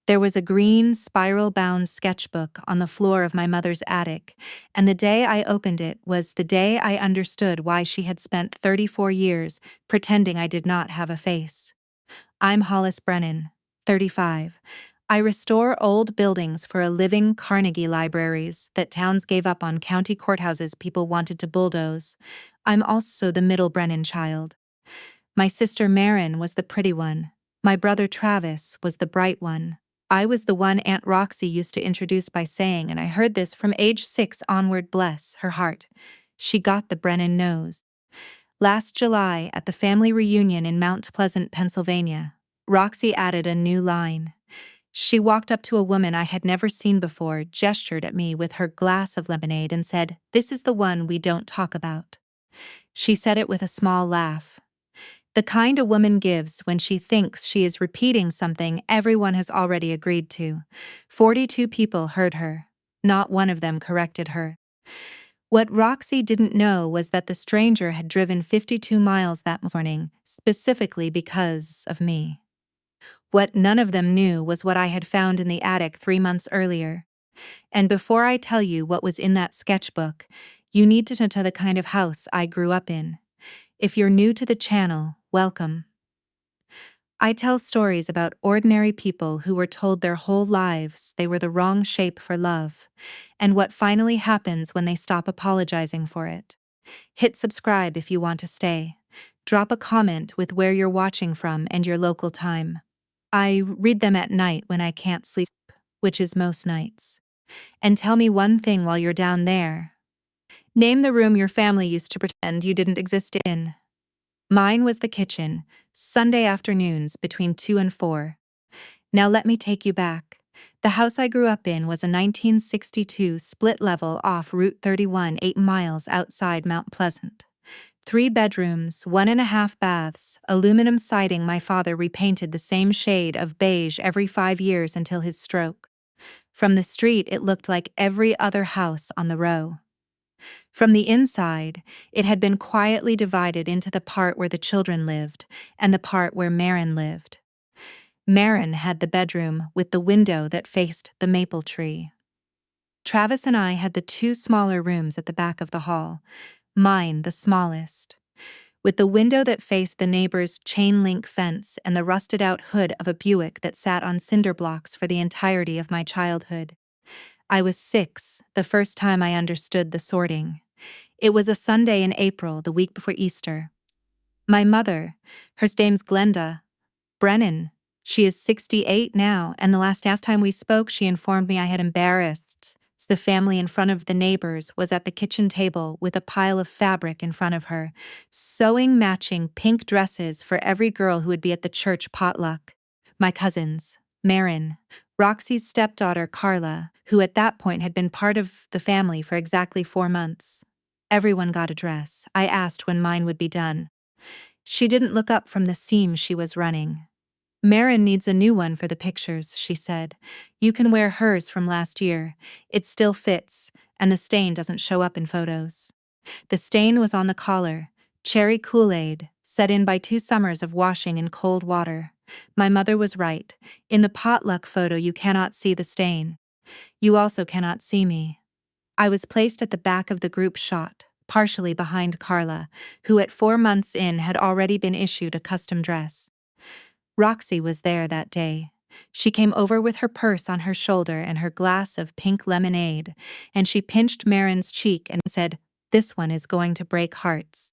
There was a green, spiral-bound sketchbook on the floor of my mother's attic, and the day I opened it was the day I understood why she had spent 34 years pretending I did not have a face. I'm Hollis Brennan, 35. I restore old buildings for a living Carnegie libraries that towns gave up on county courthouses people wanted to bulldoze. I'm also the middle Brennan child. My sister Marin was the pretty one. My brother Travis was the bright one. I was the one Aunt Roxy used to introduce by saying, and I heard this from age 6 onward, bless her heart. She got the Brennan nose. Last July, at the family reunion in Mount Pleasant, Pennsylvania, Roxy added a new line. She walked up to a woman I had never seen before, gestured at me with her glass of lemonade, and said, "This is the one we don't talk about." She said it with a small laugh. The kind a woman gives when she thinks she is repeating something everyone has already agreed to. 42 people heard her. Not one of them corrected her. What Roxy didn't know was that the stranger had driven 52 miles that morning, specifically because of me. What none of them knew was what I had found in the attic 3 months earlier. And before I tell you what was in that sketchbook, you need to know the kind of house I grew up in. If you're new to the channel, welcome. I tell stories about ordinary people who were told their whole lives they were the wrong shape for love, and what finally happens when they stop apologizing for it. Hit subscribe if you want to stay. Drop a comment with where you're watching from and your local time. I read them at night when I can't sleep, which is most nights. And tell me one thing while you're down there. Name the room your family used to pretend you didn't exist in. Mine was the kitchen, Sunday afternoons between 2 and 4. Now let me take you back. The house I grew up in was a 1962 split level off Route 31, 8 miles outside Mount Pleasant. 3 bedrooms, 1.5 baths, aluminum siding. My father repainted the same shade of beige every 5 years until his stroke. From the street, it looked like every other house on the row. From the inside, it had been quietly divided into the part where the children lived and the part where Marin lived. Marin had the bedroom with the window that faced the maple tree. Travis and I had the 2 smaller rooms at the back of the hall, mine the smallest, with the window that faced the neighbor's chain-link fence and the rusted-out hood of a Buick that sat on cinder blocks for the entirety of my childhood. I was 6 the first time I understood the sorting. It was a Sunday in April, the week before Easter. My mother, her name's Glenda Brennan, she is 68 now, and the last time we spoke she informed me I had embarrassed the family in front of the neighbors, was at the kitchen table with a pile of fabric in front of her, sewing matching pink dresses for every girl who would be at the church potluck. My cousins, Marin, Roxy's stepdaughter Carla, who at that point had been part of the family for exactly 4 months. Everyone got a dress. I asked when mine would be done. She didn't look up from the seam she was running. Marin needs a new one for the pictures, she said. You can wear hers from last year. It still fits, and the stain doesn't show up in photos. The stain was on the collar, cherry Kool-Aid, set in by 2 summers of washing in cold water. My mother was right. In the potluck photo you cannot see the stain. You also cannot see me. I was placed at the back of the group shot, partially behind Carla, who at 4 months in had already been issued a custom dress. Roxy was there that day. She came over with her purse on her shoulder and her glass of pink lemonade, and she pinched Marin's cheek and said, "This one is going to break hearts."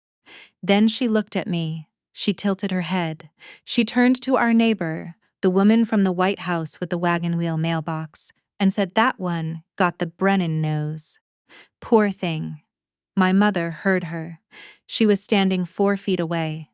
Then she looked at me. She tilted her head. She turned to our neighbor, the woman from the White House with the wagon wheel mailbox, and said that one got the Brennan nose. Poor thing. My mother heard her. She was standing 4 feet away.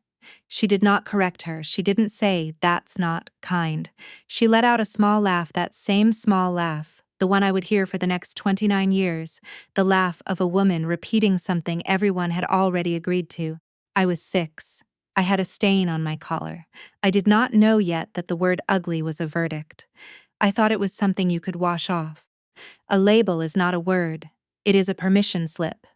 She did not correct her. She didn't say, "That's not kind." She let out a small laugh, that same small laugh, the one I would hear for the next 29 years, the laugh of a woman repeating something everyone had already agreed to. I was 6. I had a stain on my collar. I did not know yet that the word ugly was a verdict. I thought it was something you could wash off. A label is not a word. It is a permission slip.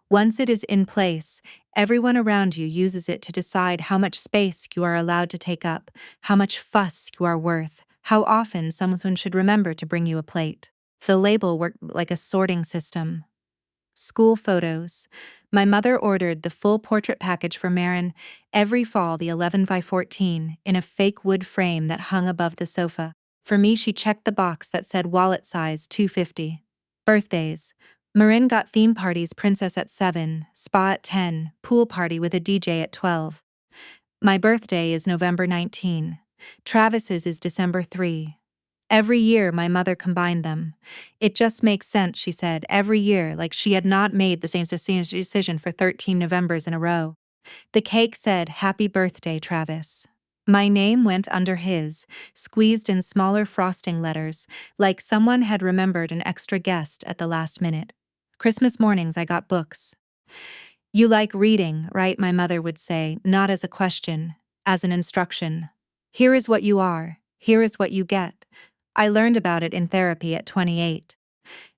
Once it is in place, everyone around you uses it to decide how much space you are allowed to take up, how much fuss you are worth, how often someone should remember to bring you a plate. The label worked like a sorting system. School photos. My mother ordered the full portrait package for Marin every fall, the 11 by 14, in a fake wood frame that hung above the sofa. For me, she checked the box that said wallet size 250. Birthdays. Marin got theme parties: princess at 7, spa at 10, pool party with a DJ at 12. My birthday is November 19. Travis's is December 3. Every year, my mother combined them. It just makes sense, she said, every year, like she had not made the same decision for 13 Novembers in a row. The cake said, "Happy birthday, Travis." My name went under his, squeezed in smaller frosting letters, like someone had remembered an extra guest at the last minute. Christmas mornings, I got books. "You like reading, right?" my mother would say, not as a question, as an instruction. "Here is what you are. Here is what you get." I learned about it in therapy at 28.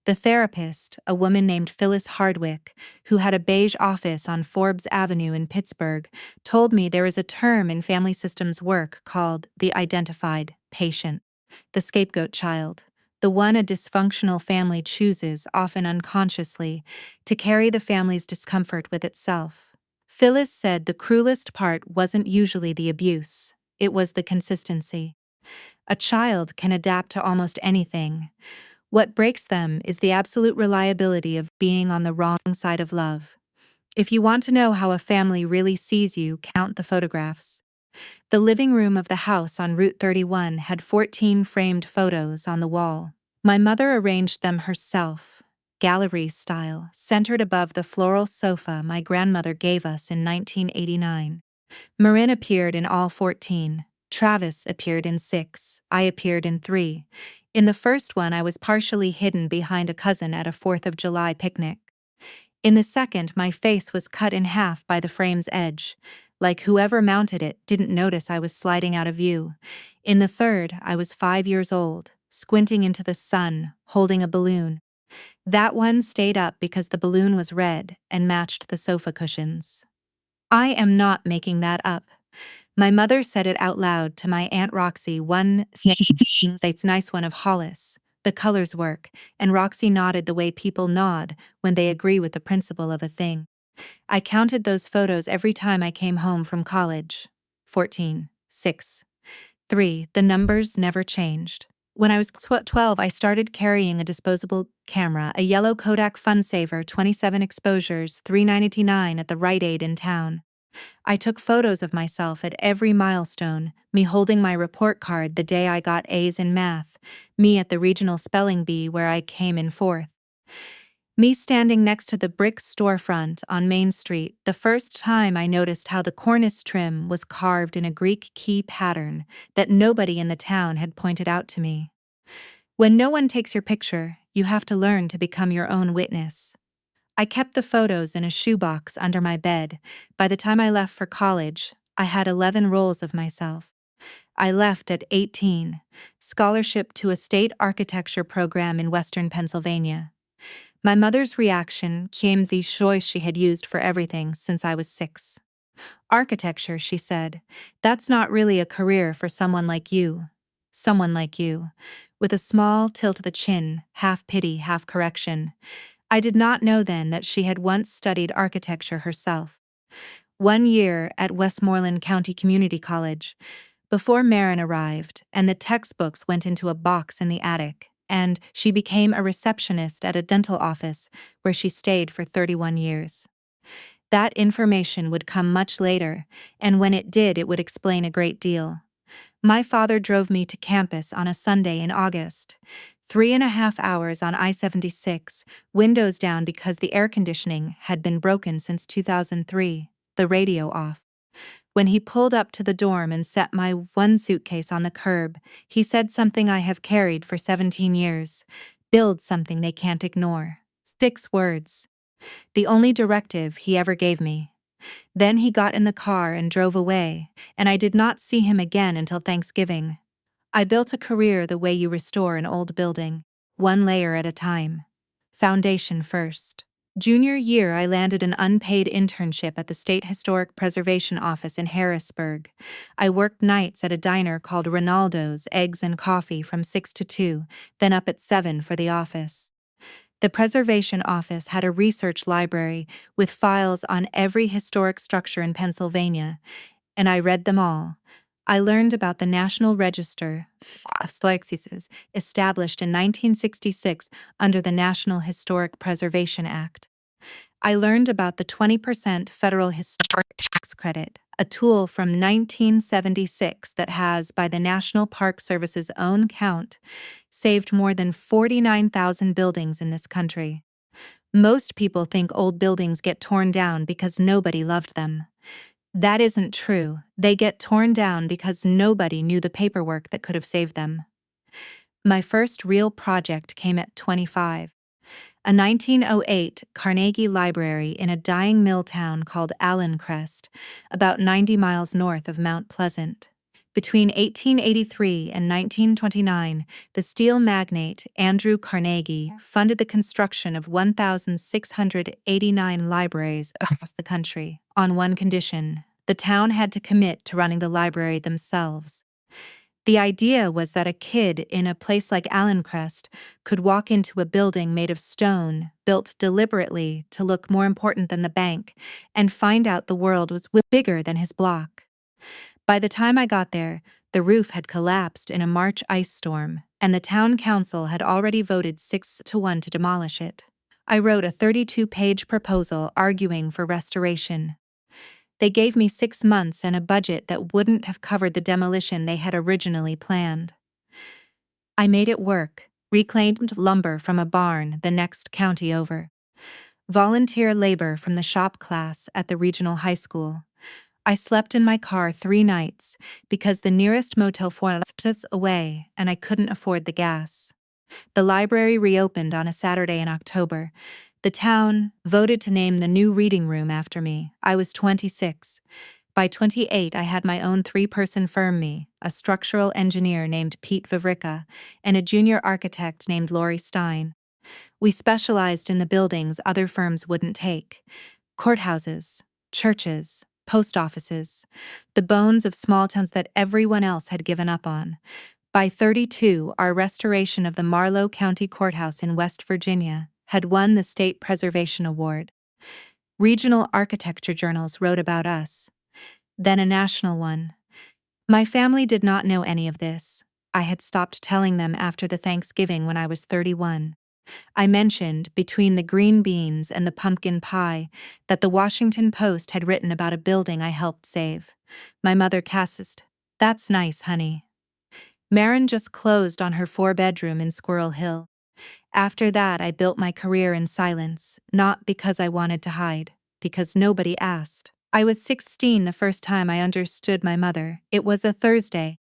The therapist, a woman named Phyllis Hardwick, who had a beige office on Forbes Avenue in Pittsburgh, told me there is a term in family systems work called the identified patient, the scapegoat child, the one a dysfunctional family chooses, often unconsciously, to carry the family's discomfort with itself. Phyllis said the cruelest part wasn't usually the abuse, it was the consistency. A child can adapt to almost anything. What breaks them is the absolute reliability of being on the wrong side of love. If you want to know how a family really sees you, count the photographs. The living room of the house on Route 31 had 14 framed photos on the wall. My mother arranged them herself, gallery style, centered above the floral sofa my grandmother gave us in 1989. Marin appeared in all 14. Travis appeared in 6. I appeared in 3. In the first one, I was partially hidden behind a cousin at a 4th of July picnic. In the second, my face was cut in half by the frame's edge, like whoever mounted it didn't notice I was sliding out of view. In the third, I was 5 years old, squinting into the sun, holding a balloon. That one stayed up because the balloon was red and matched the sofa cushions. I am not making that up. My mother said it out loud to my Aunt Roxy one state's nice one of Hollis. The colors work, and Roxy nodded the way people nod when they agree with the principle of a thing. I counted those photos every time I came home from college. 14, 6, 3. The numbers never changed. When I was 12, I started carrying a disposable camera, a yellow Kodak Funsaver, 27 exposures, $3.99 at the Rite Aid in town. I took photos of myself at every milestone, me holding my report card the day I got A's in math, me at the regional spelling bee where I came in 4th. Me standing next to the brick storefront on Main Street, the first time I noticed how the cornice trim was carved in a Greek key pattern that nobody in the town had pointed out to me. When no one takes your picture, you have to learn to become your own witness. I kept the photos in a shoebox under my bed. By the time I left for college, I had 11 rolls of myself. I left at 18, scholarship to a state architecture program in Western Pennsylvania. My mother's reaction came the choice she had used for everything since I was 6. "Architecture," she said, "that's not really a career for someone like you." Someone like you, with a small tilt of the chin, half pity, half correction. I did not know then that she had once studied architecture herself. 1 year at Westmoreland County Community College, before Marin arrived and the textbooks went into a box in the attic, and she became a receptionist at a dental office where she stayed for 31 years. That information would come much later, and when it did, it would explain a great deal. My father drove me to campus on a Sunday in August. 3.5 hours on I-76, windows down because the air conditioning had been broken since 2003, the radio off. When he pulled up to the dorm and set my one suitcase on the curb, he said something I have carried for 17 years. "Build something they can't ignore." 6 words. The only directive he ever gave me. Then he got in the car and drove away, and I did not see him again until Thanksgiving. I built a career the way you restore an old building, one layer at a time. Foundation first. Junior year, I landed an unpaid internship at the State Historic Preservation Office in Harrisburg. I worked nights at a diner called Ronaldo's Eggs and Coffee from 6 to 2, then up at 7 for the office. The Preservation Office had a research library with files on every historic structure in Pennsylvania, and I read them all. I learned about the National Register of established in 1966 under the National Historic Preservation Act. I learned about the 20% federal historic tax credit, a tool from 1976 that has, by the National Park Service's own count, saved more than 49,000 buildings in this country. Most people think old buildings get torn down because nobody loved them. That isn't true. They get torn down because nobody knew the paperwork that could have saved them. My first real project came at 25. A 1908 Carnegie Library in a dying mill town called Allencrest, about 90 miles north of Mount Pleasant. Between 1883 and 1929, the steel magnate Andrew Carnegie funded the construction of 1,689 libraries across the country, on one condition: the town had to commit to running the library themselves. The idea was that a kid in a place like Allencrest could walk into a building made of stone, built deliberately to look more important than the bank, and find out the world was bigger than his block. By the time I got there, the roof had collapsed in a March ice storm, and the town council had already voted 6-1 to demolish it. I wrote a 32-page proposal arguing for restoration. They gave me 6 months and a budget that wouldn't have covered the demolition they had originally planned. I made it work, reclaimed lumber from a barn the next county over. Volunteer labor from the shop class at the regional high school. I slept in my car 3 nights because the nearest motel 4 miles away and I couldn't afford the gas. The library reopened on a Saturday in October. The town voted to name the new reading room after me. I was 26. By 28, I had my own 3-person firm, a structural engineer named Pete Vavrica, and a junior architect named Lori Stein. We specialized in the buildings other firms wouldn't take: courthouses, churches, post offices, the bones of small towns that everyone else had given up on. By 32, our restoration of the Marlow County Courthouse in West Virginia had won the State Preservation Award. Regional architecture journals wrote about us. Then a national one. My family did not know any of this. I had stopped telling them after the Thanksgiving when I was 31. I mentioned, between the green beans and the pumpkin pie, that the Washington Post had written about a building I helped save. My mother gasped, "That's nice, honey." Marin just closed on her 4-bedroom in Squirrel Hill. After that, I built my career in silence, not because I wanted to hide, because nobody asked. I was 16 the first time I understood my mother. It was a Thursday.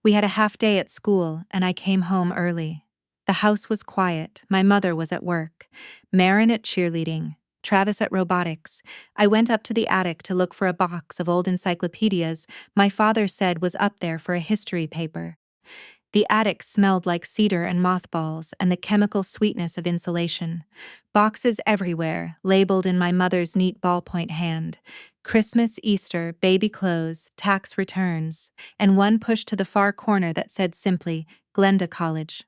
We had a half day at school, and I came home early. The house was quiet. My mother was at work. Marin at cheerleading. Travis at robotics. I went up to the attic to look for a box of old encyclopedias my father said was up there for a history paper. The attic smelled like cedar and mothballs and the chemical sweetness of insulation. Boxes everywhere, labeled in my mother's neat ballpoint hand: Christmas, Easter, baby clothes, tax returns, and one pushed to the far corner that said simply, Glenda College.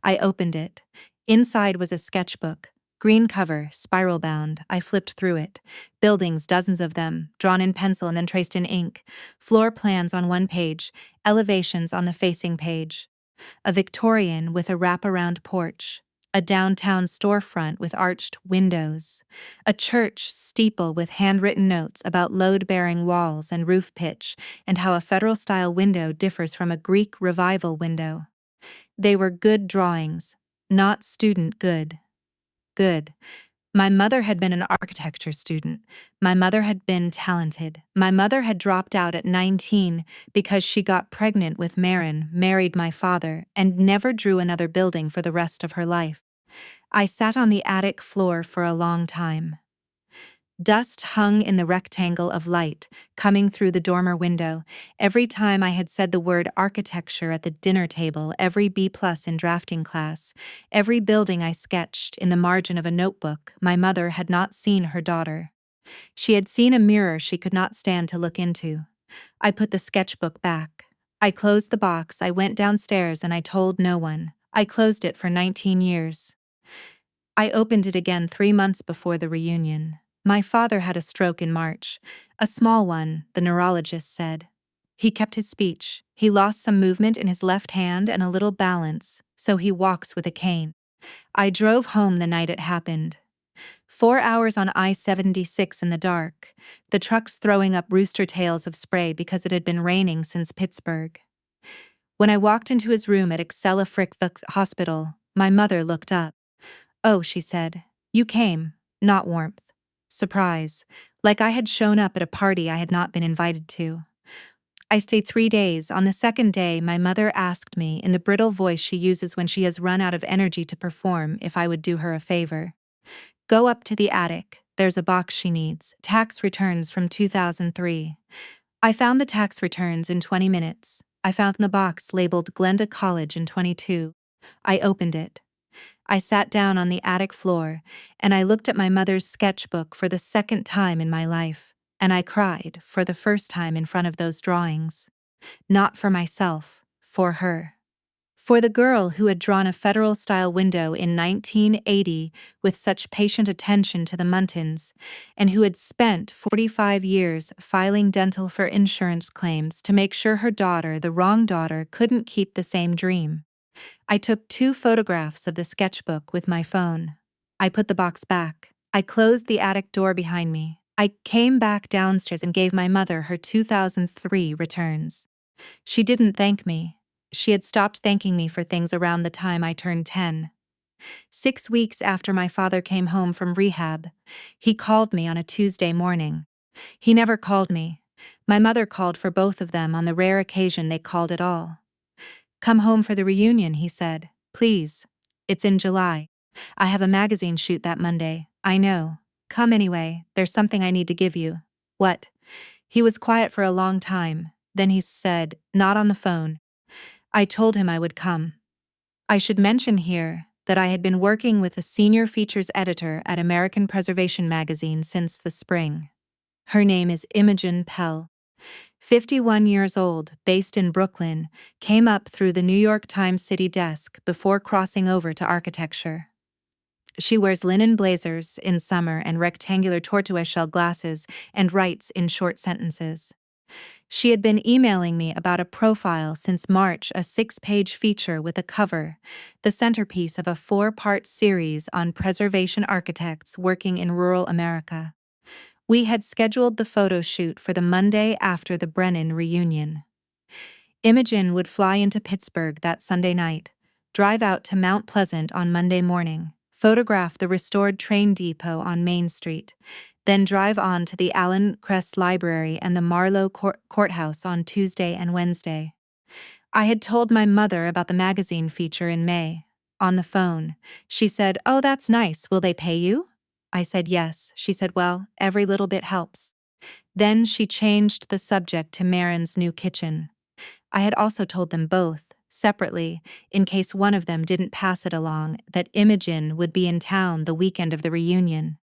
I opened it. Inside was a sketchbook. Green cover, spiral bound. I flipped through it. Buildings, dozens of them, drawn in pencil and then traced in ink. Floor plans on one page, elevations on the facing page. A Victorian with a wraparound porch. A downtown storefront with arched windows. A church steeple with handwritten notes about load-bearing walls and roof pitch, and how a federal-style window differs from a Greek revival window. They were good drawings, not student good. Good. My mother had been an architecture student. My mother had been talented. My mother had dropped out at 19 because she got pregnant with Marin, married my father, and never drew another building for the rest of her life. I sat on the attic floor for a long time. Dust hung in the rectangle of light, coming through the dormer window. Every time I had said the word architecture at the dinner table, every B+ in drafting class, every building I sketched in the margin of a notebook, my mother had not seen her daughter. She had seen a mirror she could not stand to look into. I put the sketchbook back. I closed the box, I went downstairs, and I told no one. I closed it for 19 years. I opened it again 3 months before the reunion. My father had a stroke in March. A small one, the neurologist said. He kept his speech. He lost some movement in his left hand and a little balance, so he walks with a cane. I drove home the night it happened. 4 hours on I-76 in the dark, the trucks throwing up rooster tails of spray because it had been raining since Pittsburgh. When I walked into his room at Excella Frick Hospital, my mother looked up. "Oh," she said, "you came." Not warmth. Surprise. Like I had shown up at a party I had not been invited to. I stayed 3 days. On the second day, my mother asked me, in the brittle voice she uses when she has run out of energy to perform, if I would do her a favor. "Go up to the attic. There's a box she needs. Tax returns from 2003. I found the tax returns in 20 minutes. I found the box labeled Glenda College in 22. I opened it. I sat down on the attic floor, and I looked at my mother's sketchbook for the second time in my life, and I cried for the first time in front of those drawings. Not for myself, for her. For the girl who had drawn a federal-style window in 1980 with such patient attention to the Muntins, and who had spent 45 years filing dental for insurance claims to make sure her daughter, the wrong daughter, couldn't keep the same dream. I took 2 photographs of the sketchbook with my phone. I put the box back. I closed the attic door behind me. I came back downstairs and gave my mother her 2003 returns. She didn't thank me. She had stopped thanking me for things around the time I turned 10. 6 weeks after my father came home from rehab, he called me on a Tuesday morning. He never called me. My mother called for both of them on the rare occasion they called at all. "Come home for the reunion," he said. "Please. It's in July. I have a magazine shoot that Monday. I know. Come anyway, there's something I need to give you." "What?" He was quiet for a long time. Then he said, not on the phone. I told him I would come. I should mention here that I had been working with a senior features editor at American Preservation magazine since the spring. Her name is Imogen Pell. 51 years old, based in Brooklyn, came up through the New York Times city desk before crossing over to architecture. She wears linen blazers in summer and rectangular tortoiseshell glasses and writes in short sentences. She had been emailing me about a profile since March, a 6-page feature with a cover, the centerpiece of a 4-part series on preservation architects working in rural America. We had scheduled the photo shoot for the Monday after the Brennan reunion. Imogen would fly into Pittsburgh that Sunday night, drive out to Mount Pleasant on Monday morning, photograph the restored train depot on Main Street, then drive on to the Allen Crest Library and the Marlowe Courthouse on Tuesday and Wednesday. I had told my mother about the magazine feature in May. On the phone, she said, "Oh, that's nice. Will they pay you?" I said yes. She said, "Well, every little bit helps." Then she changed the subject to Marin's new kitchen. I had also told them both, separately, in case one of them didn't pass it along, that Imogen would be in town the weekend of the reunion.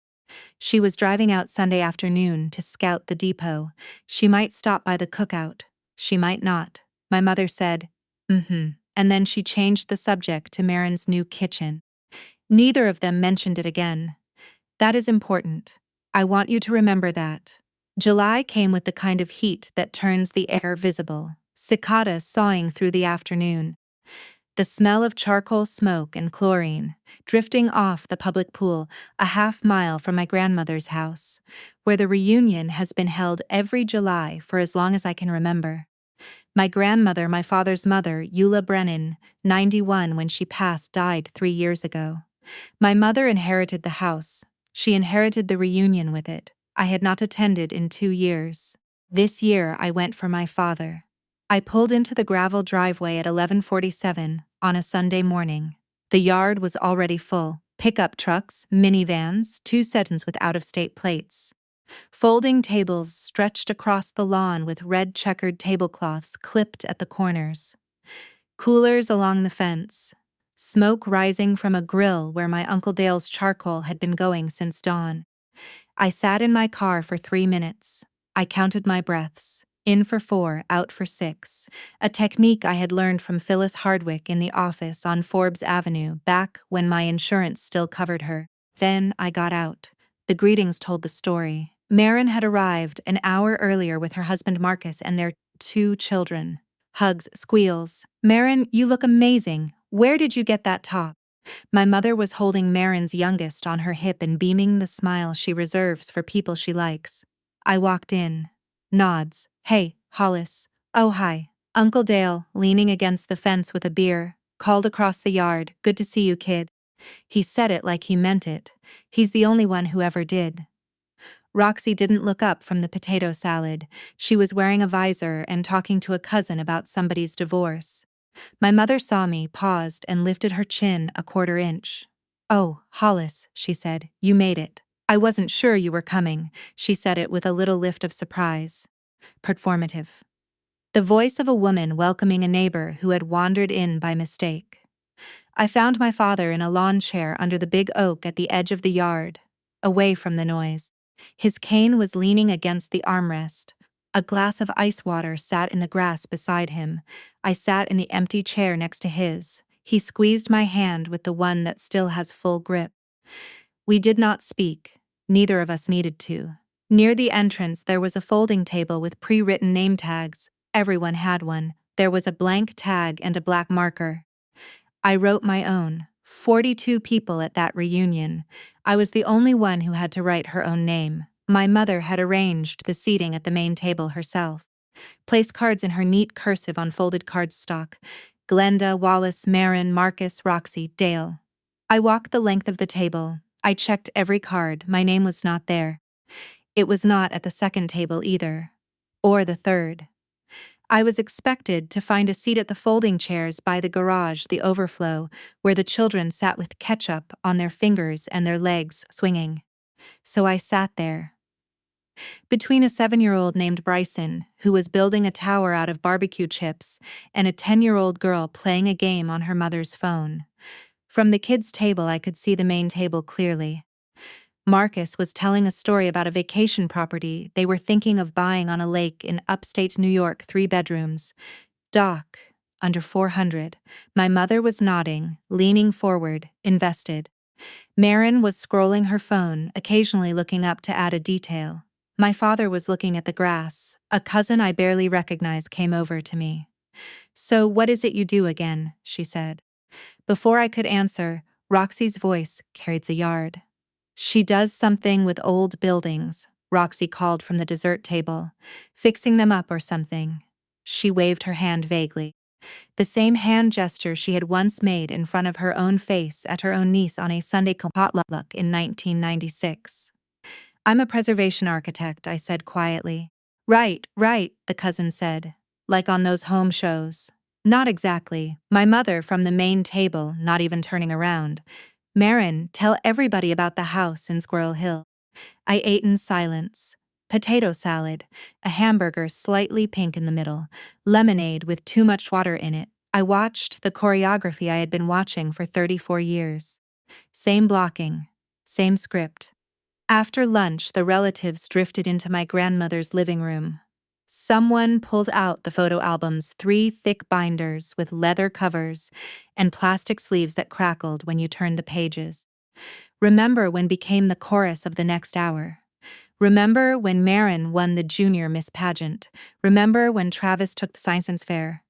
She was driving out Sunday afternoon to scout the depot. She might stop by the cookout. She might not. My mother said, and then she changed the subject to Marin's new kitchen. Neither of them mentioned it again. That is important. I want you to remember that. July came with the kind of heat that turns the air visible. Cicadas sawing through the afternoon. The smell of charcoal smoke and chlorine, drifting off the public pool a half-mile from my grandmother's house, where the reunion has been held every July for as long as I can remember. My grandmother, my father's mother, Eula Brennan, 91 when she passed, died 3 years ago. My mother inherited the house. She inherited the reunion with it. I had not attended in 2 years. This year I went for my father. I pulled into the gravel driveway at 11:47 on a Sunday morning. The yard was already full. Pickup trucks, minivans, 2 sedans with out-of-state plates. Folding tables stretched across the lawn with red checkered tablecloths clipped at the corners. Coolers along the fence. Smoke rising from a grill where my Uncle Dale's charcoal had been going since dawn. I sat in my car for 3 minutes. I counted my breaths. In for 4, out for 6. A technique I had learned from Phyllis Hardwick in the office on Forbes Avenue back when my insurance still covered her. Then I got out. The greetings told the story. Marin had arrived an hour earlier with her husband Marcus and their 2 children. Hugs, squeals. Marin, you look amazing. Where did you get that top? My mother was holding Marin's youngest on her hip and beaming the smile she reserves for people she likes. I walked in. Nods. Hey, Hollis. Oh, hi. Uncle Dale, leaning against the fence with a beer, called across the yard, good to see you, kid. He said it like he meant it. He's the only one who ever did. Roxy didn't look up from the potato salad. She was wearing a visor and talking to a cousin about somebody's divorce. My mother saw me, paused, and lifted her chin a 1/4 inch. Oh, Hollis, she said, you made it. I wasn't sure you were coming. She said it with a little lift of surprise. Performative. The voice of a woman welcoming a neighbor who had wandered in by mistake. I found my father in a lawn chair under the big oak at the edge of the yard, away from the noise. His cane was leaning against the armrest. A glass of ice water sat in the grass beside him. I sat in the empty chair next to his. He squeezed my hand with the one that still has full grip. We did not speak. Neither of us needed to. Near the entrance there was a folding table with pre-written name tags. Everyone had one. There was a blank tag and a black marker. I wrote my own. 42 people at that reunion. I was the only one who had to write her own name. My mother had arranged the seating at the main table herself. Placed cards in her neat cursive on folded cardstock. Glenda, Wallace, Marin, Marcus, Roxy, Dale. I walked the length of the table. I checked every card. My name was not there. It was not at the second table either. Or the third. I was expected to find a seat at the folding chairs by the garage, the overflow, where the children sat with ketchup on their fingers and their legs swinging. So I sat there. Between a 7-year-old named Bryson, who was building a tower out of barbecue chips, and a 10-year-old girl playing a game on her mother's phone. From the kids' table I could see the main table clearly. Marcus was telling a story about a vacation property they were thinking of buying on a lake in upstate New York, 3 bedrooms. Doc, under 400. My mother was nodding, leaning forward, invested. Marin was scrolling her phone, occasionally looking up to add a detail. My father was looking at the grass. A cousin I barely recognized came over to me. So what is it you do again? She said. Before I could answer, Roxy's voice carried the yard. She does something with old buildings, Roxy called from the dessert table. Fixing them up or something. She waved her hand vaguely. The same hand gesture she had once made in front of her own face at her own niece on a Sunday potluck in 1996. I'm a preservation architect, I said quietly. Right, the cousin said. Like on those home shows. Not exactly. My mother from the main table, not even turning around. Marin, tell everybody about the house in Squirrel Hill. I ate in silence. Potato salad, a hamburger slightly pink in the middle, lemonade with too much water in it. I watched the choreography I had been watching for 34 years. Same blocking, same script. After lunch, the relatives drifted into my grandmother's living room. Someone pulled out the photo album's 3 thick binders with leather covers and plastic sleeves that crackled when you turned the pages. Remember when became the chorus of the next hour. Remember when Marin won the junior Miss Pageant. Remember when Travis took the Science Fair.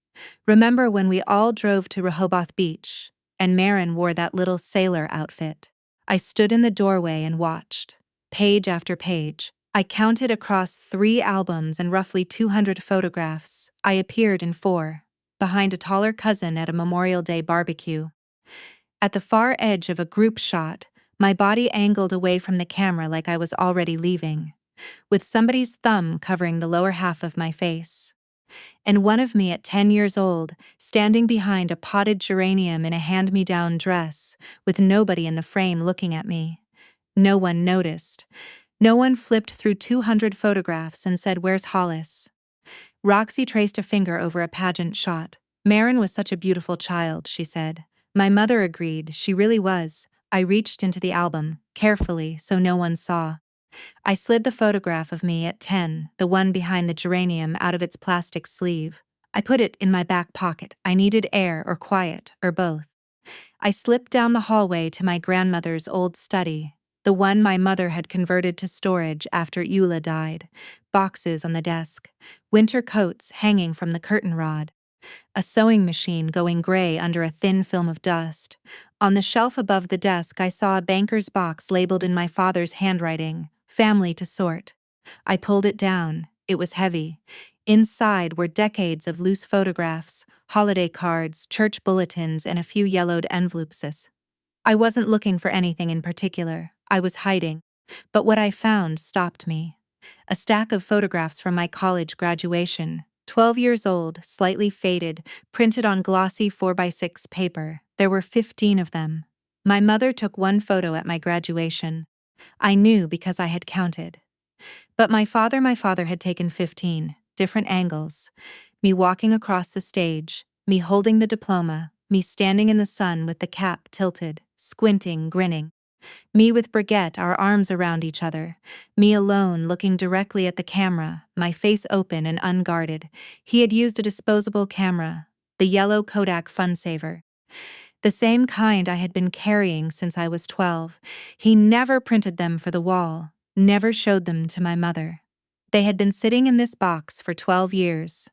Remember when we all drove to Rehoboth Beach, and Marin wore that little sailor outfit. I stood in the doorway and watched. Page after page. I counted across 3 albums and roughly 200 photographs. I appeared in 4, behind a taller cousin at a Memorial Day barbecue. At the far edge of a group shot, my body angled away from the camera like I was already leaving, with somebody's thumb covering the lower half of my face. And one of me at 10 years old, standing behind a potted geranium in a hand-me-down dress, with nobody in the frame looking at me. No one noticed. No one flipped through 200 photographs and said, "Where's Hollis?" Roxy traced a finger over a pageant shot. "Marin was such a beautiful child," she said. My mother agreed, she really was. I reached into the album, carefully, so no one saw. I slid the photograph of me at 10, the one behind the geranium, out of its plastic sleeve. I put it in my back pocket. I needed air or quiet, or both. I slipped down the hallway to my grandmother's old study, the one my mother had converted to storage after Eula died. Boxes on the desk, winter coats hanging from the curtain rod, a sewing machine going gray under a thin film of dust. On the shelf above the desk, I saw a banker's box labeled in my father's handwriting, "Family to sort." I pulled it down. It was heavy. Inside were decades of loose photographs, holiday cards, church bulletins, and a few yellowed envelopes. I wasn't looking for anything in particular. I was hiding. But what I found stopped me. A stack of photographs from my college graduation, 12 years old, slightly faded, printed on glossy 4x6 paper. There were 15 of them. My mother took one photo at my graduation. I knew because I had counted. But my father had taken 15, different angles. Me walking across the stage, me holding the diploma, me standing in the sun with the cap tilted, squinting, grinning. Me with Brigitte, our arms around each other. Me alone, looking directly at the camera, my face open and unguarded. He had used a disposable camera, the yellow Kodak Funsaver. The same kind I had been carrying since I was 12. He never printed them for the wall, never showed them to my mother. They had been sitting in this box for 12 years.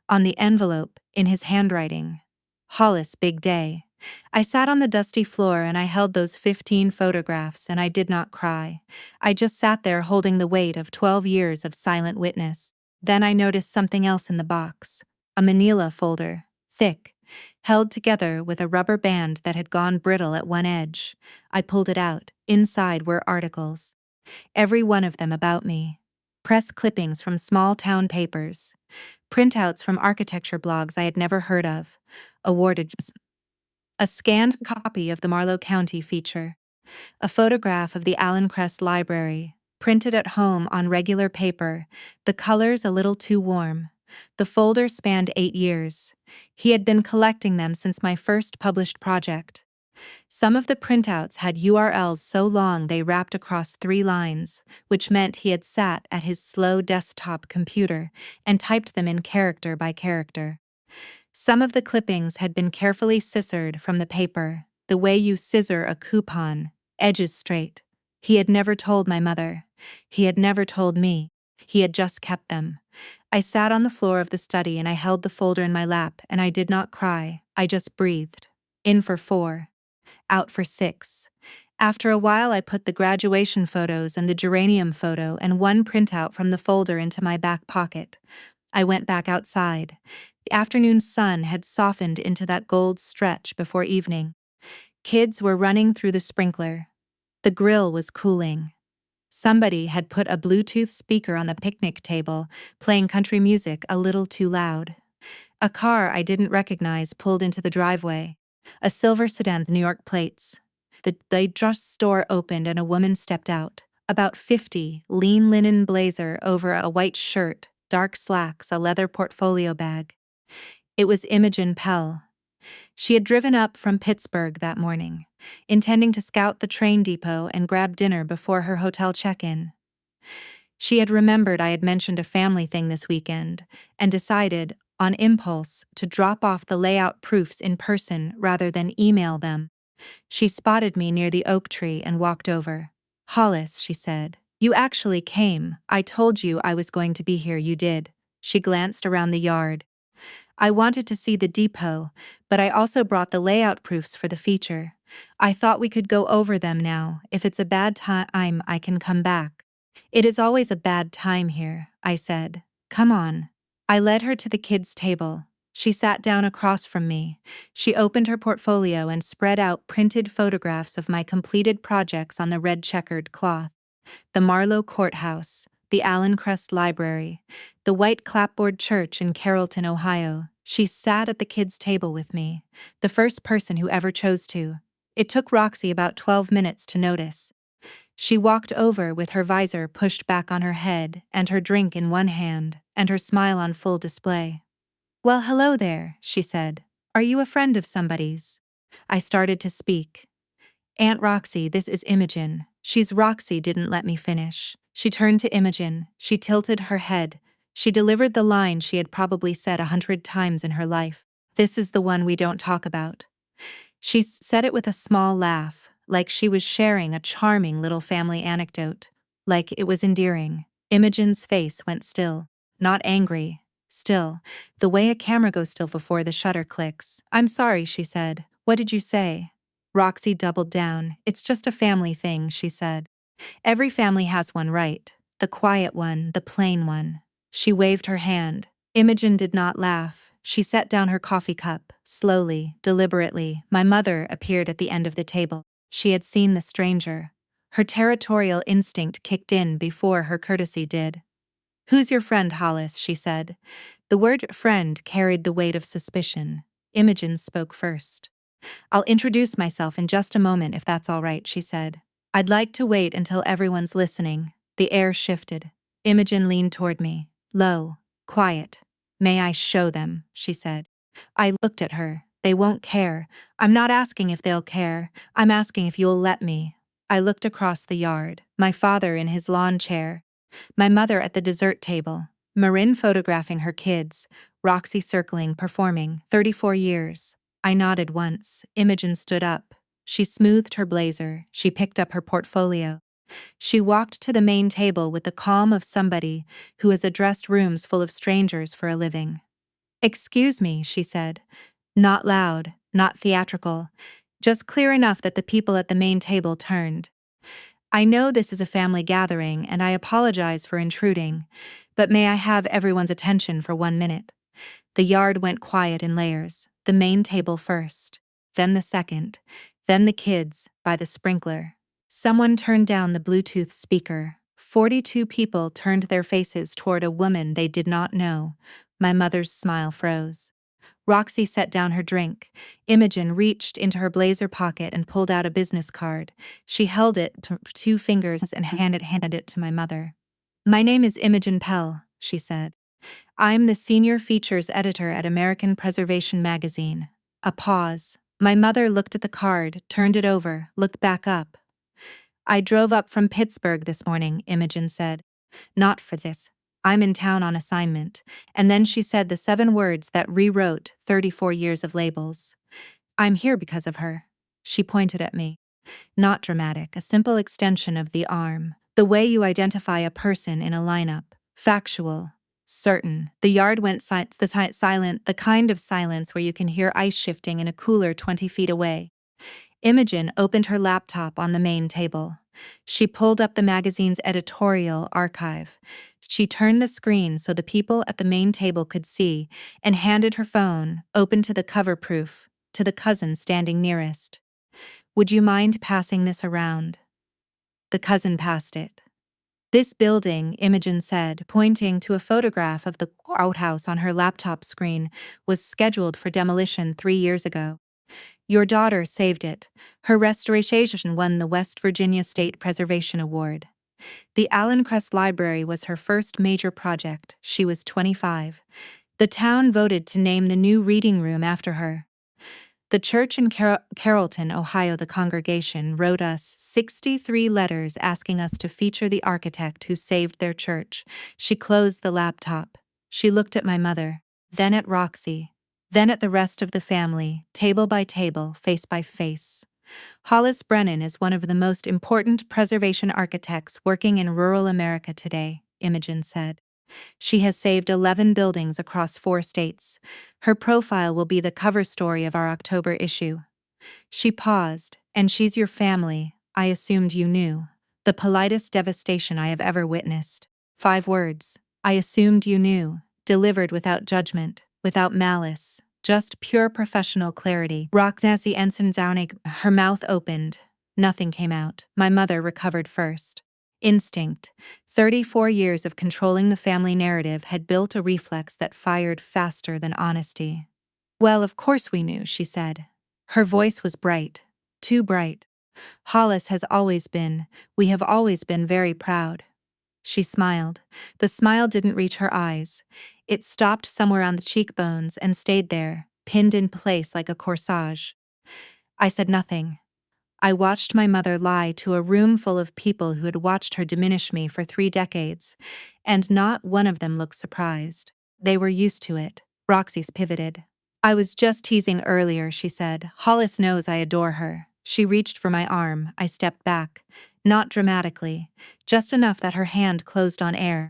On the envelope, in his handwriting, "Hollis, big day." I sat on the dusty floor and I held those 15 photographs, and I did not cry. I just sat there holding the weight of 12 years of silent witness. Then I noticed something else in the box. A manila folder, thick, held together with a rubber band that had gone brittle at one edge. I pulled it out. Inside were articles. Every one of them about me. Press clippings from small town papers. Printouts from architecture blogs I had never heard of. Awarded. A scanned copy of the Marlow County feature. A photograph of the Allen Crest Library, printed at home on regular paper, the colors a little too warm. The folder spanned 8 years. He had been collecting them since my first published project. Some of the printouts had URLs so long they wrapped across 3 lines, which meant he had sat at his slow desktop computer and typed them in character by character. Some of the clippings had been carefully scissored from the paper, the way you scissor a coupon, edges straight. He had never told my mother. He had never told me. He had just kept them. I sat on the floor of the study and I held the folder in my lap, and I did not cry. I just breathed. In for 4. Out for 6. After a while I put the graduation photos and the geranium photo and one printout from the folder into my back pocket. I went back outside. The afternoon sun had softened into that gold stretch before evening. Kids were running through the sprinkler. The grill was cooling. Somebody had put a Bluetooth speaker on the picnic table, playing country music a little too loud. A car I didn't recognize pulled into the driveway. A silver sedan with New York plates. The drugstore opened and a woman stepped out. About 50, lean linen blazer over a white shirt, dark slacks, a leather portfolio bag. It was Imogen Pell. She had driven up from Pittsburgh that morning, intending to scout the train depot and grab dinner before her hotel check-in. She had remembered I had mentioned a family thing this weekend and decided, on impulse, to drop off the layout proofs in person rather than email them. She spotted me near the oak tree and walked over. "Hollis," she said, "you actually came. I told you I was going to be here, you did." She glanced around the yard. "I wanted to see the depot, but I also brought the layout proofs for the feature. I thought we could go over them now. If it's a bad time, I can come back." "It is always a bad time here," I said. "Come on." I led her to the kids' table. She sat down across from me. She opened her portfolio and spread out printed photographs of my completed projects on the red checkered cloth. The Marlow Courthouse, the Allen Crest Library, the white clapboard church in Carrollton, Ohio. She sat at the kids' table with me, the first person who ever chose to. It took Roxy about 12 minutes to notice. She walked over with her visor pushed back on her head and her drink in one hand and her smile on full display. "Well, hello there," she said. "Are you a friend of somebody's?" I started to speak. "Aunt Roxy, this is Imogen." Roxy didn't let me finish. She turned to Imogen. She tilted her head. She delivered the line she had probably said 100 times in her life. "This is the one we don't talk about." She said it with a small laugh, like she was sharing a charming little family anecdote, like it was endearing. Imogen's face went still. Not angry. Still. The way a camera goes still before the shutter clicks. "I'm sorry," she said. "What did you say?" Roxy doubled down. "It's just a family thing," she said. "Every family has one, right? The quiet one, the plain one." She waved her hand. Imogen did not laugh. She set down her coffee cup, slowly, deliberately. My mother appeared at the end of the table. She had seen the stranger. Her territorial instinct kicked in before her courtesy did. "Who's your friend, Hollis?" she said. The word friend carried the weight of suspicion. Imogen spoke first. "I'll introduce myself in just a moment if that's all right," she said. "I'd like to wait until everyone's listening." The air shifted. Imogen leaned toward me. Low. Quiet. "May I show them?" she said. I looked at her. "They won't care. I'm not asking if they'll care. I'm asking if you'll let me." I looked across the yard. My father in his lawn chair. My mother at the dessert table. Marin photographing her kids. Roxy circling, performing. 34 years. I nodded once. Imogen stood up. She smoothed her blazer. She picked up her portfolio. She walked to the main table with the calm of somebody who has addressed rooms full of strangers for a living. "Excuse me," she said. Not loud, not theatrical, just clear enough that the people at the main table turned. "I know this is a family gathering and I apologize for intruding, but may I have everyone's attention for 1 minute?" The yard went quiet in layers, the main table first, then the second, then the kids, by the sprinkler. Someone turned down the Bluetooth speaker. 42 people turned their faces toward a woman they did not know. My mother's smile froze. Roxy set down her drink. Imogen reached into her blazer pocket and pulled out a business card. She held it to 2 fingers and handed it to my mother. "My name is Imogen Pell," she said. "I'm the senior features editor at American Preservation magazine." A pause. My mother looked at the card, turned it over, looked back up. "I drove up from Pittsburgh this morning," Imogen said. "Not for this. I'm in town on assignment." And then she said the 7 words that rewrote 34 years of labels. "I'm here because of her." She pointed at me. Not dramatic, a simple extension of the arm. The way you identify a person in a lineup. Factual. Certain. The yard went silent, the kind of silence where you can hear ice shifting in a cooler 20 feet away. Imogen opened her laptop on the main table. She pulled up the magazine's editorial archive. She turned the screen so the people at the main table could see and handed her phone, open to the cover proof, to the cousin standing nearest. "Would you mind passing this around?" The cousin passed it. "This building," Imogen said, pointing to a photograph of the outhouse on her laptop screen, "was scheduled for demolition 3 years ago. Your daughter saved it. Her restoration won the West Virginia State Preservation Award. The Allen Crest Library was her first major project. She was 25. The town voted to name the new reading room after her. The church in Carrollton, Ohio, the congregation, wrote us 63 letters asking us to feature the architect who saved their church." She closed the laptop. She looked at my mother, then at Roxy, then at the rest of the family, table by table, face by face. "Hollis Brennan is one of the most important preservation architects working in rural America today," Imogen said. "She has saved 11 buildings across 4 states. Her profile will be the cover story of our October issue." She paused. "And she's your family. I assumed you knew." The politest devastation I have ever witnessed. 5 words. I assumed you knew. Delivered without judgment, without malice. Just pure professional clarity. Roxy Ensign Zaunig, her mouth opened. Nothing came out. My mother recovered first. Instinct. 34 years of controlling the family narrative had built a reflex that fired faster than honesty. "Well, of course we knew," she said. Her voice was bright. Too bright. Hollis has always been, we have always been very proud. She smiled. The smile didn't reach her eyes. It stopped somewhere on the cheekbones and stayed there, pinned in place like a corsage. I said nothing. I watched my mother lie to a room full of people who had watched her diminish me for 3 decades, and not one of them looked surprised. They were used to it. Roxy's pivoted. I was just teasing earlier, she said. Hollis knows I adore her. She reached for my arm. I stepped back. Not dramatically, just enough that her hand closed on air.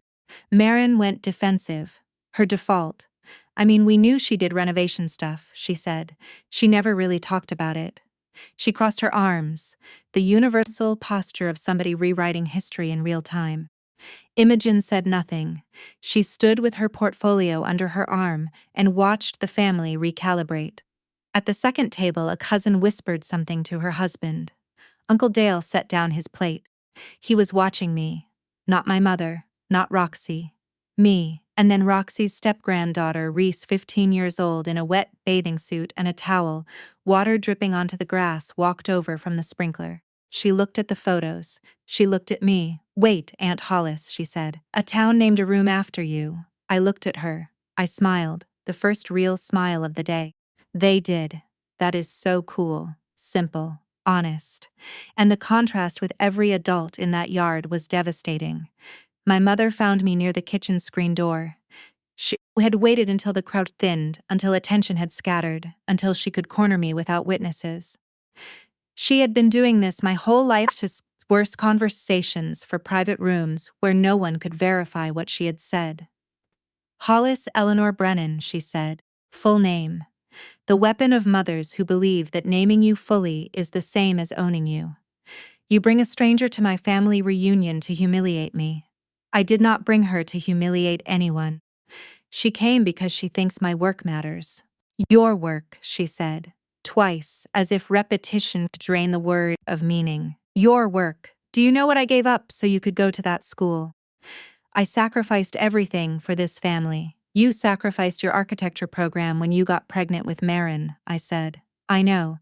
Marin went defensive. Her default. I mean, we knew she did renovation stuff, she said. She never really talked about it. She crossed her arms, the universal posture of somebody rewriting history in real time. Imogen said nothing. She stood with her portfolio under her arm and watched the family recalibrate. At the second table, a cousin whispered something to her husband. Uncle Dale set down his plate. He was watching me. Not my mother, not Roxy. Me, and then Roxy's step-granddaughter, Reese, 15 years old, in a wet bathing suit and a towel, water dripping onto the grass, walked over from the sprinkler. She looked at the photos. She looked at me. Wait, Aunt Hollis, she said. A town named a room after you. I looked at her. I smiled, the first real smile of the day. They did. That is so cool, simple, honest. And the contrast with every adult in that yard was devastating. My mother found me near the kitchen screen door. She had waited until the crowd thinned, until attention had scattered, until she could corner me without witnesses. She had been doing this my whole life to worse conversations for private rooms where no one could verify what she had said. Hollis Eleanor Brennan, she said, full name. The weapon of mothers who believe that naming you fully is the same as owning you. You bring a stranger to my family reunion to humiliate me. I did not bring her to humiliate anyone. She came because she thinks my work matters. Your work, she said, twice, as if repetition to drain the word of meaning. Your work. Do you know what I gave up so you could go to that school? I sacrificed everything for this family. You sacrificed your architecture program when you got pregnant with Marin, I said. I know.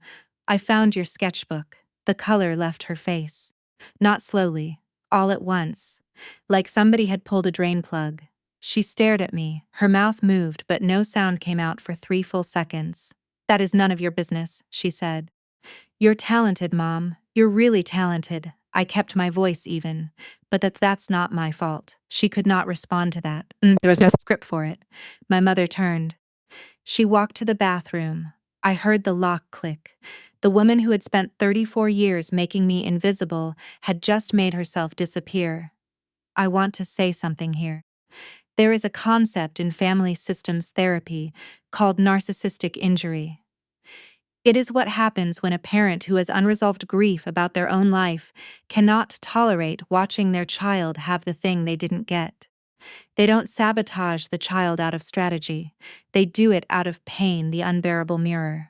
I found your sketchbook. The color left her face. Not slowly, all at once. Like somebody had pulled a drain plug. She stared at me. Her mouth moved, but no sound came out for 3 full seconds. That is none of your business, she said. You're talented, Mom. You're really talented. I kept my voice even. But that's not my fault. She could not respond to that. There was no script for it. My mother turned. She walked to the bathroom. I heard the lock click. The woman who had spent 34 years making me invisible had just made herself disappear. I want to say something here. There is a concept in family systems therapy called narcissistic injury. It is what happens when a parent who has unresolved grief about their own life cannot tolerate watching their child have the thing they didn't get. They don't sabotage the child out of strategy. They do it out of pain, the unbearable mirror.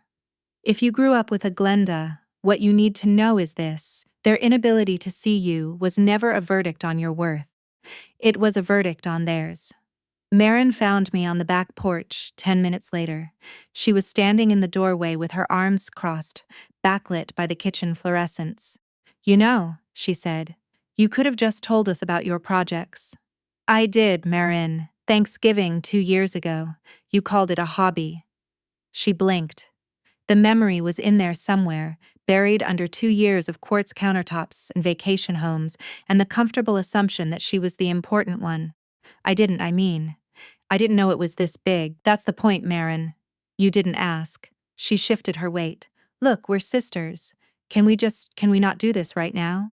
If you grew up with a Glenda, what you need to know is this: their inability to see you was never a verdict on your worth. It was a verdict on theirs. Marin found me on the back porch 10 minutes later. She was standing in the doorway with her arms crossed, backlit by the kitchen fluorescents. You know, she said, you could have just told us about your projects. I did, Marin. Thanksgiving 2 years ago. You called it a hobby. She blinked. The memory was in there somewhere, buried under 2 years of quartz countertops and vacation homes, and the comfortable assumption that she was the important one. I didn't know it was this big. That's the point, Marin. You didn't ask. She shifted her weight. Look, we're sisters. Can we not do this right now?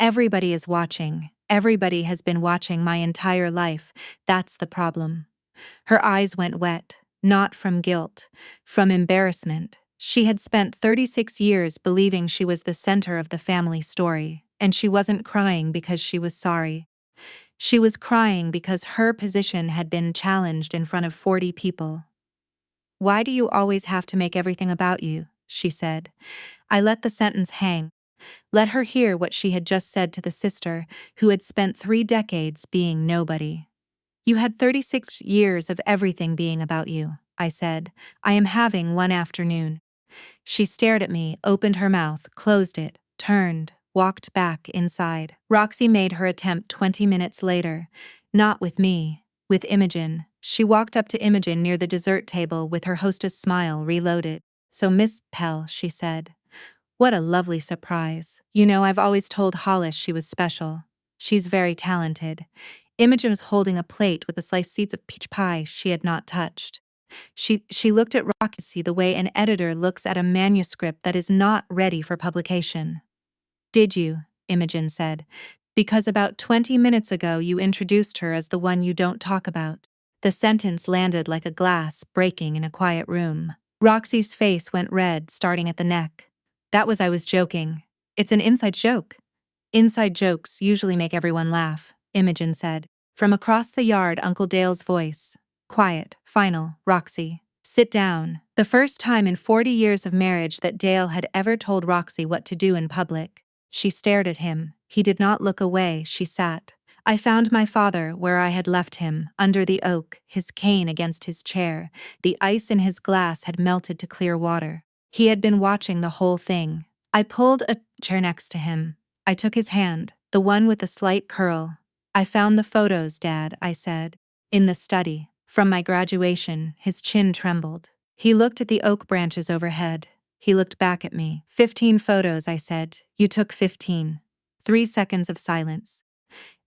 Everybody is watching. Everybody has been watching my entire life. That's the problem. Her eyes went wet, not from guilt, from embarrassment. She had spent 36 years believing she was the center of the family story, and she wasn't crying because she was sorry. She was crying because her position had been challenged in front of 40 people. Why do you always have to make everything about you? She said. I let the sentence hang. Let her hear what she had just said to the sister who had spent 3 decades being nobody. You had 36 years of everything being about you, I said. I am having one afternoon. She stared at me, opened her mouth, closed it. turned, walked back inside. Roxy made her attempt 20 minutes later. Not with me, with Imogen. She walked up to Imogen near the dessert table with her hostess smile reloaded. "So Miss Pell," she said. "What a lovely surprise. You know, I've always told Hollis she was special. She's very talented." Imogen was holding a plate with the sliced seeds of peach pie she had not touched. She looked at Roxy the way an editor looks at a manuscript that is not ready for publication. "Did you?" Imogen said. "Because about 20 minutes ago you introduced her as the one you don't talk about." The sentence landed like a glass breaking in a quiet room. Roxy's face went red, starting at the neck. I was joking. It's an inside joke." "Inside jokes usually make everyone laugh," Imogen said. From across the yard, Uncle Dale's voice. "Quiet, final, Roxy. Sit down." The first time in 40 years of marriage that Dale had ever told Roxy what to do in public. She stared at him. He did not look away. She sat. "I found my father where I had left him, under the oak, his cane against his chair. The ice in his glass had melted to clear water. He had been watching the whole thing. I pulled a chair next to him. I took his hand, the one with the slight curl. I found the photos, Dad," I said. "In the study. From my graduation." His chin trembled. He looked at the oak branches overhead. He looked back at me. 15 photos, I said. "You took 15. 3 seconds of silence.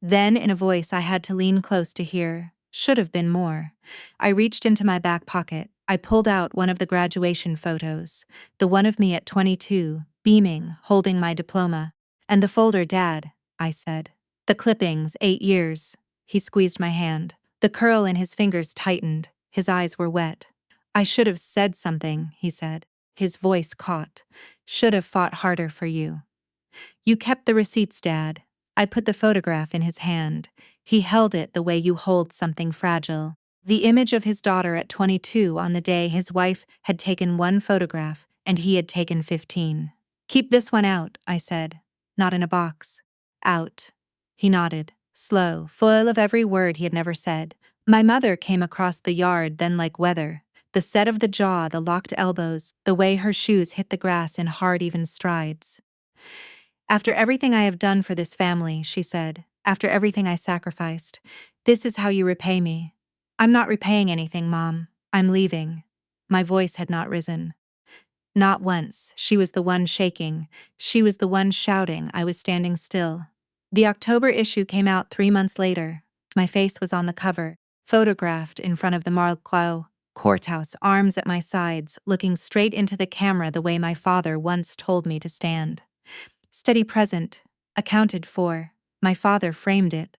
Then, in a voice I had to lean close to hear, should have been more. I reached into my back pocket. I pulled out one of the graduation photos, the one of me at 22, beaming, holding my diploma. "And the folder, Dad," I said. "The clippings, 8 years." He squeezed my hand. The curl in his fingers tightened. His eyes were wet. "I should have said something," he said. His voice caught. "Should have fought harder for you." "You kept the receipts, Dad." I put the photograph in his hand. He held it the way you hold something fragile. The image of his daughter at 22 on the day his wife had taken one photograph and he had taken 15. "Keep this one out," I said. "Not in a box." "Out." He nodded, slow, full of every word he had never said. My mother came across the yard then like weather. The set of the jaw, the locked elbows, the way her shoes hit the grass in hard, even strides. "After everything I have done for this family," she said, "after everything I sacrificed, this is how you repay me." "I'm not repaying anything, Mom. I'm leaving." My voice had not risen. Not once. She was the one shaking. She was the one shouting. I was standing still. The October issue came out 3 months later. My face was on the cover, photographed in front of the Marlclough courthouse, arms at my sides, looking straight into the camera the way my father once told me to stand. Steady, present, accounted for. My father framed it.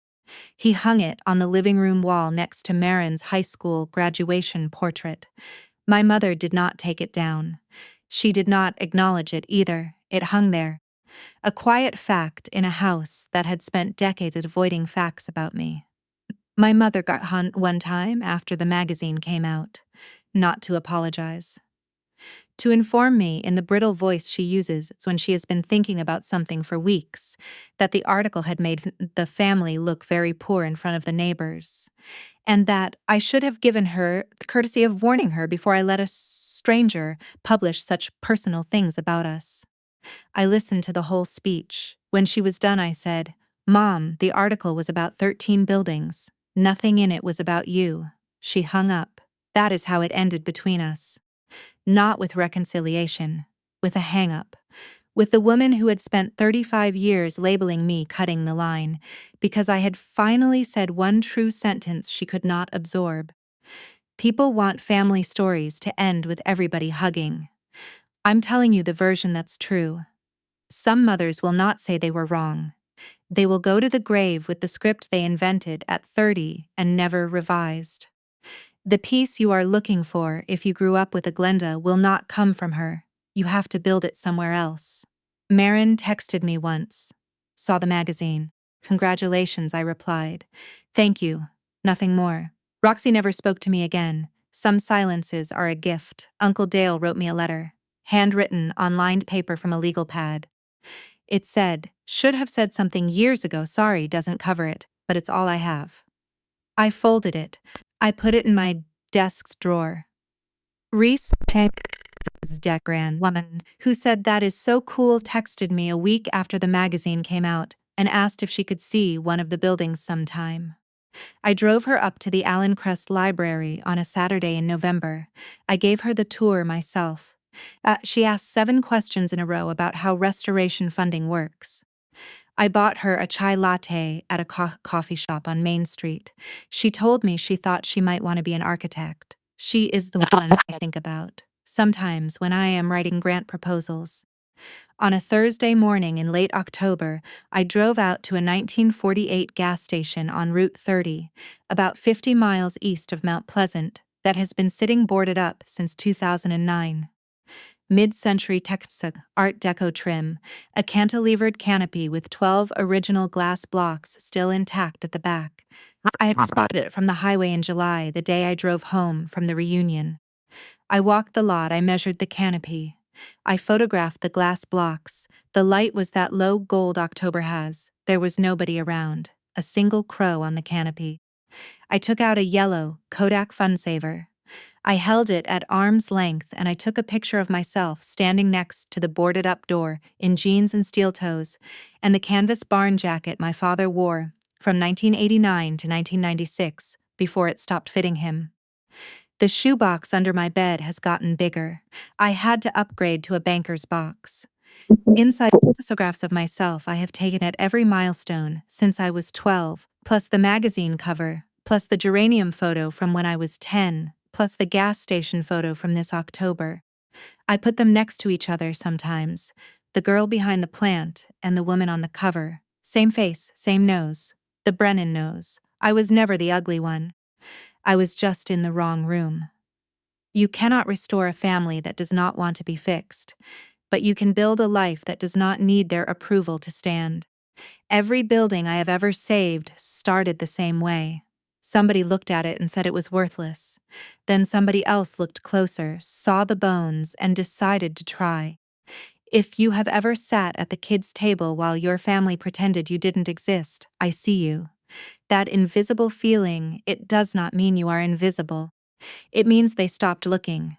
He hung it on the living room wall next to Marin's high school graduation portrait. My mother did not take it down. She did not acknowledge it either. It hung there. A quiet fact in a house that had spent decades avoiding facts about me. My mother got hunt one time after the magazine came out. Not to apologize. To inform me in the brittle voice she uses when she has been thinking about something for weeks, that the article had made the family look very poor in front of the neighbors, and that I should have given her the courtesy of warning her before I let a stranger publish such personal things about us. I listened to the whole speech. When she was done, I said, "Mom, the article was about 13 buildings. Nothing in it was about you." She hung up. That is how it ended between us. Not with reconciliation, with a hang-up, with the woman who had spent 35 years labeling me cutting the line, because I had finally said one true sentence she could not absorb. People want family stories to end with everybody hugging. I'm telling you the version that's true. Some mothers will not say they were wrong. They will go to the grave with the script they invented at 30 and never revised. The peace you are looking for if you grew up with a Glenda will not come from her. You have to build it somewhere else. Marin texted me once. Saw the magazine. "Congratulations," I replied. "Thank you. Nothing more." Roxy never spoke to me again. Some silences are a gift. Uncle Dale wrote me a letter, handwritten on lined paper from a legal pad. It said, "Should have said something years ago, sorry doesn't cover it, but it's all I have." I folded it. I put it in my desk's drawer. Reese Decran woman who said that is so cool texted me a week after the magazine came out and asked if she could see one of the buildings sometime. I drove her up to the Allen Crest Library on a Saturday in November. I gave her the tour myself. She asked 7 questions in a row about how restoration funding works. I bought her a chai latte at a coffee shop on Main Street. She told me she thought she might want to be an architect. She is the one I think about, sometimes when I am writing grant proposals. On a Thursday morning in late October, I drove out to a 1948 gas station on Route 30, about 50 miles east of Mount Pleasant, that has been sitting boarded up since 2009. Mid-century Texas Art Deco trim, a cantilevered canopy with 12 original glass blocks still intact at the back. I had spotted it from the highway in July, the day I drove home from the reunion. I walked the lot, I measured the canopy. I photographed the glass blocks. The light was that low gold October has. There was nobody around. A single crow on the canopy. I took out a yellow Kodak Funsaver. I held it at arm's length and I took a picture of myself standing next to the boarded-up door in jeans and steel toes and the canvas barn jacket my father wore from 1989 to 1996 before it stopped fitting him. The shoebox under my bed has gotten bigger. I had to upgrade to a banker's box. Inside photographs of myself I have taken at every milestone since I was 12, plus the magazine cover, plus the geranium photo from when I was 10, plus the gas station photo from this October. I put them next to each other sometimes, the girl behind the plant and the woman on the cover. Same face, same nose. The Brennan nose. I was never the ugly one. I was just in the wrong room. You cannot restore a family that does not want to be fixed, but you can build a life that does not need their approval to stand. Every building I have ever saved started the same way. Somebody looked at it and said it was worthless. Then somebody else looked closer, saw the bones, and decided to try. If you have ever sat at the kids' table while your family pretended you didn't exist, I see you. That invisible feeling, it does not mean you are invisible. It means they stopped looking.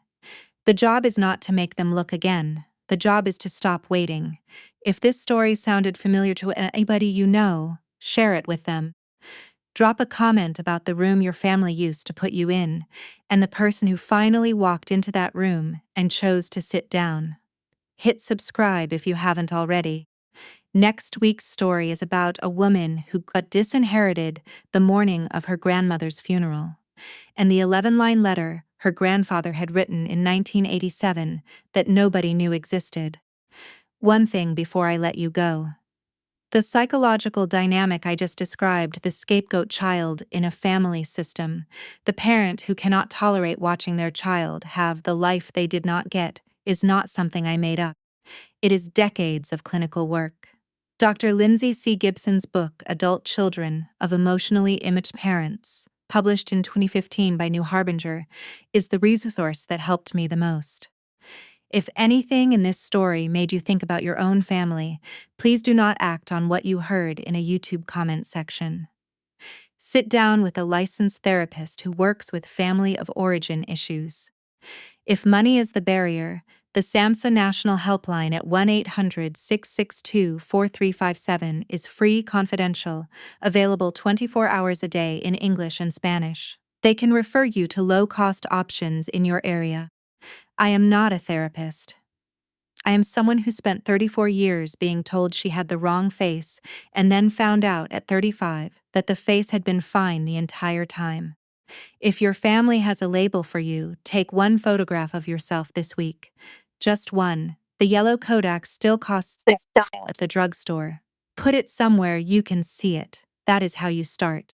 The job is not to make them look again. The job is to stop waiting. If this story sounded familiar to anybody you know, share it with them. Drop a comment about the room your family used to put you in, and the person who finally walked into that room and chose to sit down. Hit subscribe if you haven't already. Next week's story is about a woman who got disinherited the morning of her grandmother's funeral, and the 11-line letter her grandfather had written in 1987 that nobody knew existed. One thing before I let you go. The psychological dynamic I just described, the scapegoat child in a family system, the parent who cannot tolerate watching their child have the life they did not get, is not something I made up. It is decades of clinical work. Dr. Lindsay C. Gibson's book, Adult Children of Emotionally Imaged Parents, published in 2015 by New Harbinger, is the resource that helped me the most. If anything in this story made you think about your own family, please do not act on what you heard in a YouTube comment section. Sit down with a licensed therapist who works with family of origin issues. If money is the barrier, the SAMHSA National Helpline at 1-800-662-4357 is free, confidential, available 24 hours a day in English and Spanish. They can refer you to low-cost options in your area. I am not a therapist. I am someone who spent 34 years being told she had the wrong face and then found out at 35 that the face had been fine the entire time. If your family has a label for you, take one photograph of yourself this week. Just one. The yellow Kodak still costs $6 at the drugstore. Put it somewhere you can see it. That is how you start.